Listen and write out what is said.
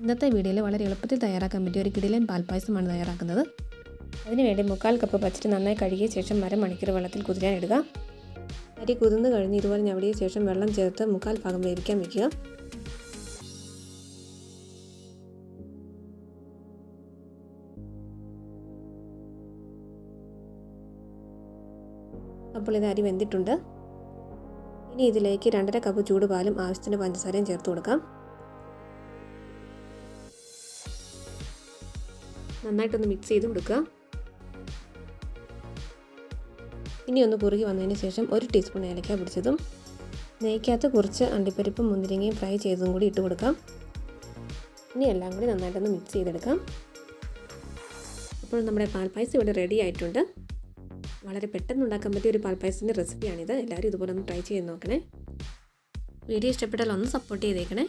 ഇന്നത്തെ വീഡിയോയിൽ വളരെ എളുപ്പത്തിൽ തയ്യാറാക്കാൻ പറ്റിയ ഒരു കിടിലൻ പാൽപ്പായസമാണ് തയ്യാറാക്കുന്നത്. അതിനുവേണ്ടി 1/4 കപ്പ് പച്ചരി നന്നായി കഴുകിയ ശേഷം അരമണിക്കൂർ വെള്ളത്തിൽ കുതിരാൻ ഇടുക. അരി കുതിർന്ന് കഴിഞ്ഞ് ഇതുപോലെ ഞവടിയ ശേഷം വെള്ളം ചേർത്ത് 1/4 ഭാഗം വേവിക്കാൻ വയ്ക്കുക. അപ്പോൾ ഇത് അരി വെന്തിട്ടുണ്ട്. ഇനി ഇതിലേക്ക് 2.5 കപ്പ് ചൂടുപാലും ആവശ്യത്തിന് പഞ്ചസാരയും ചേർത്ത് കൊടുക്കാം. നന്നായിട്ടൊന്ന് മിക്സ് ചെയ്ത് കൊടുക്കുക. ഇനി ഒന്ന് കുറുകി വന്നതിന് ശേഷം 1 ടീസ്പൂൺ ഏലക്ക പൊടിച്ചതും നെയ്ക്കകത്ത് കുറച്ച് അണ്ടിപ്പരിപ്പും മുന്തിരിങ്ങയും ഫ്രൈ ചെയ്തതും കൂടി ഇട്ട് കൊടുക്കാം. ഇനി എല്ലാം കൂടി നന്നായിട്ടൊന്ന് മിക്സ് ചെയ്തെടുക്കാം. അപ്പോൾ നമ്മുടെ പാൽപ്പായസം ഇവിടെ റെഡി ആയിട്ടുണ്ട്. വളരെ പെട്ടെന്ന് ഉണ്ടാക്കാൻ പറ്റിയ ഒരു പാൽപ്പായസത്തിൻ്റെ റെസിപ്പിയാണിത്. എല്ലാവരും ഇതുപോലെ ഒന്ന് ട്രൈ ചെയ്ത് നോക്കണേ. വീഡിയോ ഇഷ്ടപ്പെട്ടാൽ ഒന്ന് സപ്പോർട്ട് ചെയ്തേക്കണേ.